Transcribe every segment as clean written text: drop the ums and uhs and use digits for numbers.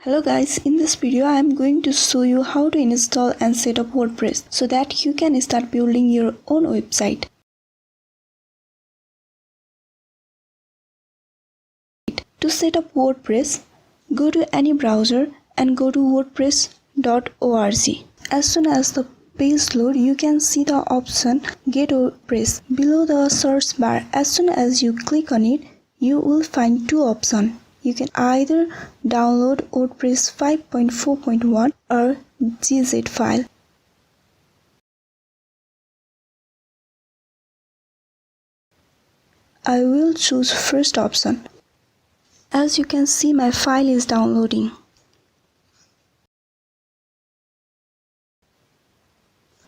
Hello guys, in this video I am going to show you how to install and set up WordPress so that you can start building your own website. To set up WordPress, go to any browser and go to wordpress.org. As soon as the page loads, you can see the option Get WordPress below the search bar. As soon as you click on it, you will find two options. You can either download WordPress 5.4.1 or GZ file. I will choose first option. As you can see, my file is downloading.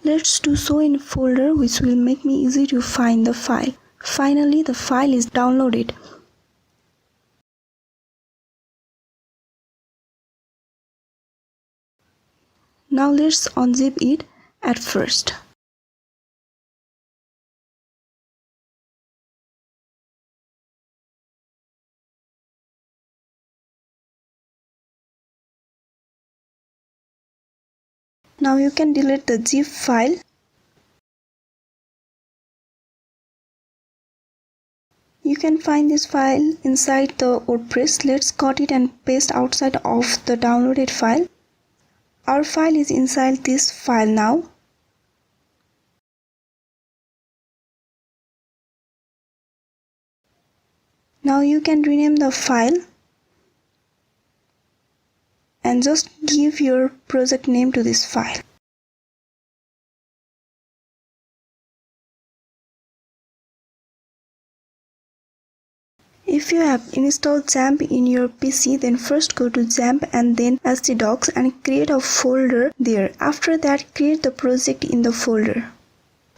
Let's do so in folder, which will make me easy to find the file. Finally, the file is downloaded. Now let's unzip it at first. Now you can delete the zip file. You can find this file inside the WordPress. Let's cut it and paste outside of the downloaded file. Our file is inside this file now. Now you can rename the file and just give your project name to this file. If you have installed XAMPP in your PC, then first go to XAMPP and then htdocs and create a folder there. After that, create the project in the folder.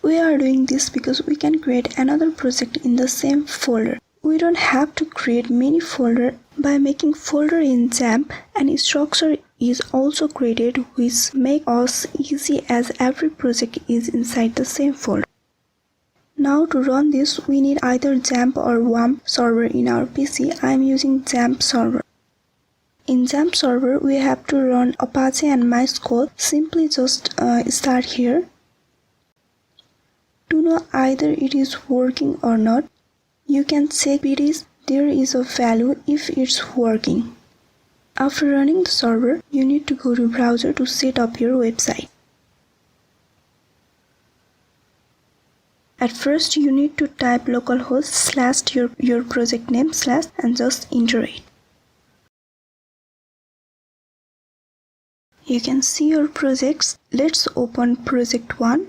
We are doing this because we can create another project in the same folder. We don't have to create many folders. By making folder in XAMPP, and structure is also created, which makes us easy as every project is inside the same folder. Now to run this, we need either XAMPP or WAMP server in our PC. I am using XAMPP server. In XAMPP server, we have to run Apache and MySQL. Simply just start here. To know either it is working or not, you can check there is a value if it's working. After running the server, you need to go to browser to set up your website. At first, you need to type localhost / your project name / and just enter it. You can see your projects. Let's open project 1.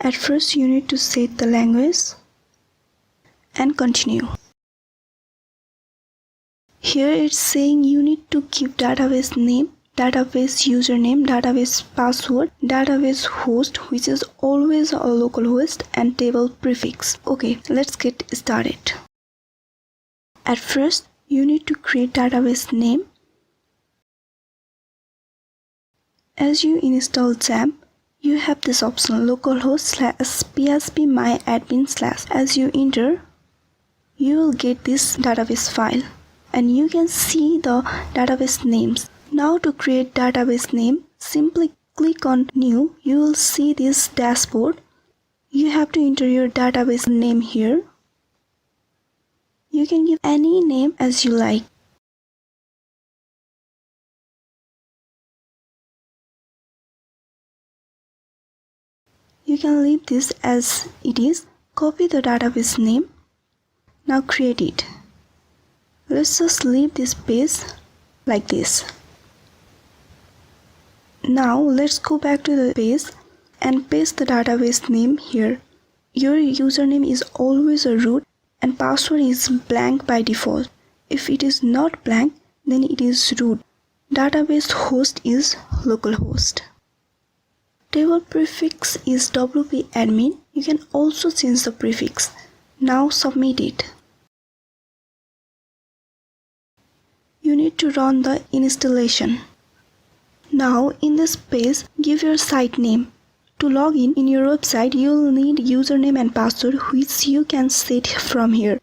At first, you need to set the language and continue. Here it's saying you need to give database name, database username, database password, database host, which is always a local host, and table prefix. Okay, let's get started. At first, you need to create database name. As you install XAMPP, you have this option localhost / php myadmin /. As you enter, you will get this database file and you can see the database names. Now to create database name, simply click on new. You will see this dashboard. You have to enter your database name here. You can give any name as you like. You can leave this as it is. Copy the database name. Now create it. Let's just leave this page like this. Now let's go back to the page and paste the database name here. Your username is always a root and password is blank by default. If it is not blank, then it is root. Database host is localhost. Table prefix is wp-admin. You can also change the prefix. Now submit it. You need to run the installation. Now in this page, give your site name. To log in your website, you will need username and password, which you can set from here.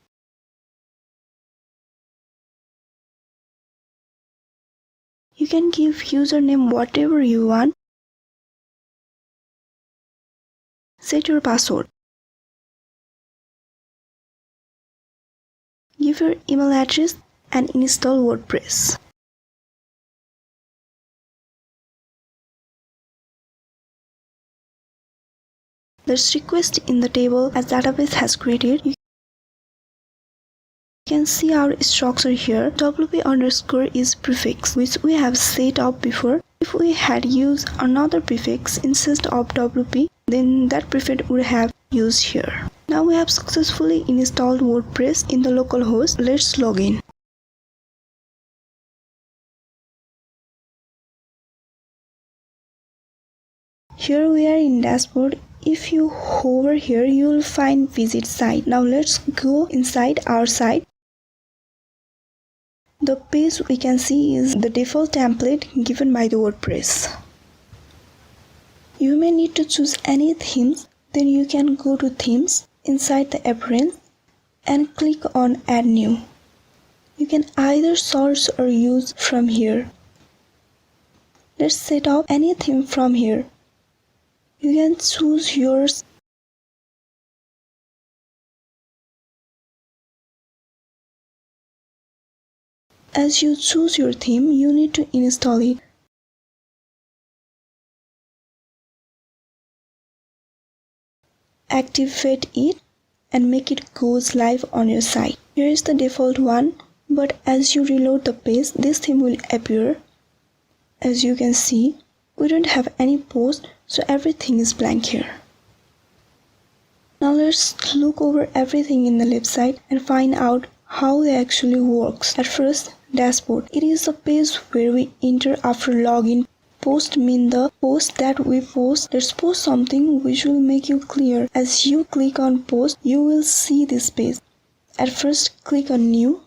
You can give username whatever you want. Set your password. Give your email address and install WordPress. There's request in the table as database has created. You can see our structure here. WP underscore is prefix which we have set up before. If we had used another prefix instead of WP, then that prefix would have used here. Now we have successfully installed WordPress in the local host. Let's log in. Here we are in dashboard. If you hover here, you will find visit site. Now let's go inside our site. The page we can see is the default template given by the WordPress. You may need to choose any themes. Then you can go to themes inside the appearance and click on add new. You can either source or use from here. Let's set up any theme from here. You can choose yours. As you choose your theme, you need to install it. Activate it and make it goes live on your site. Here is the default one, but as you reload the page, this theme will appear. As you can see, we don't have any post, so everything is blank here. Now let's look over everything in the left side and find out how it actually works. At first, dashboard. It is the page where we enter after login. Post mean the post that we post. Let's post something which will make you clear. As you click on post, you will see this page. At first, click on new.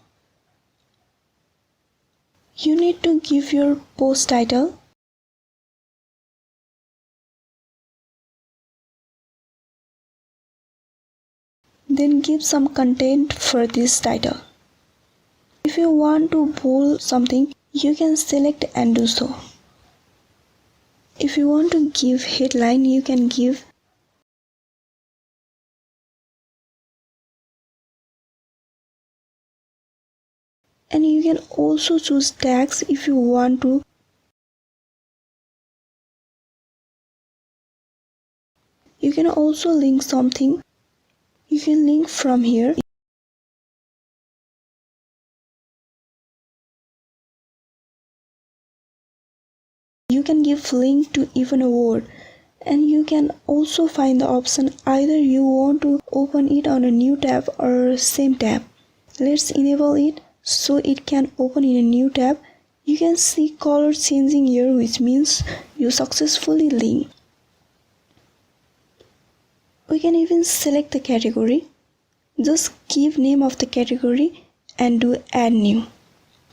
You need to give your post title. Then give some content for this title. If you want to bold something, you can select and do so. If you want to give headline, you can give. And you can also choose tags if you want to. You can also link something. You can link from here. You can give link to even a word, and you can also find the option either you want to open it on a new tab or same tab. Let's enable it so it can open in a new tab. You can see color changing here, which means you successfully link. We can even select the category. Just give name of the category and do add new.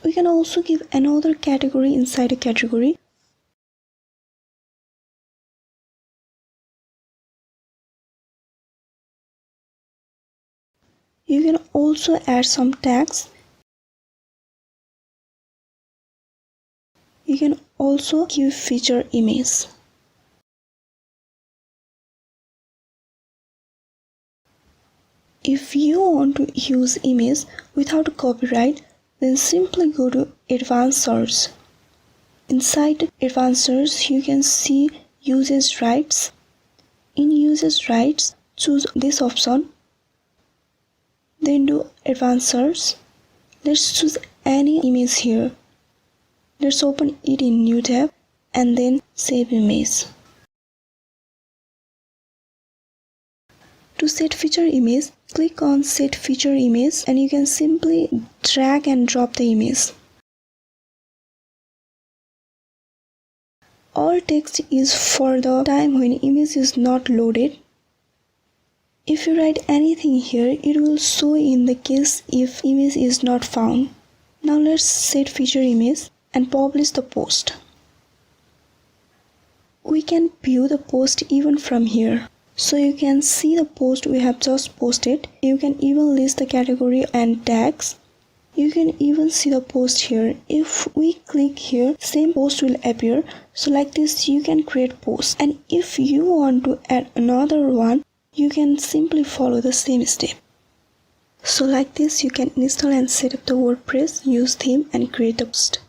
We can also give another category inside a category. You can also add some tags. You can also give feature image. If you want to use image without copyright, then simply go to advanced search. Inside advanced search, you can see usage rights. In usage rights, choose this option. Then do advanced search. Let's choose any image here. Let's open it in new tab and then save image. To set feature image, click on set feature image and you can simply drag and drop the image. All text is for the time when image is not loaded. If you write anything here, it will show in the case if image is not found. Now let's set feature image and publish the post. We can view the post even from here. So you can see the post we have just posted. You can even list the category and tags. You can even see the post here. If we click here, same post will appear. So like this you can create posts, and if you want to add another one, you can simply follow the same step. So like this you can install and set up the WordPress, use theme and create a post.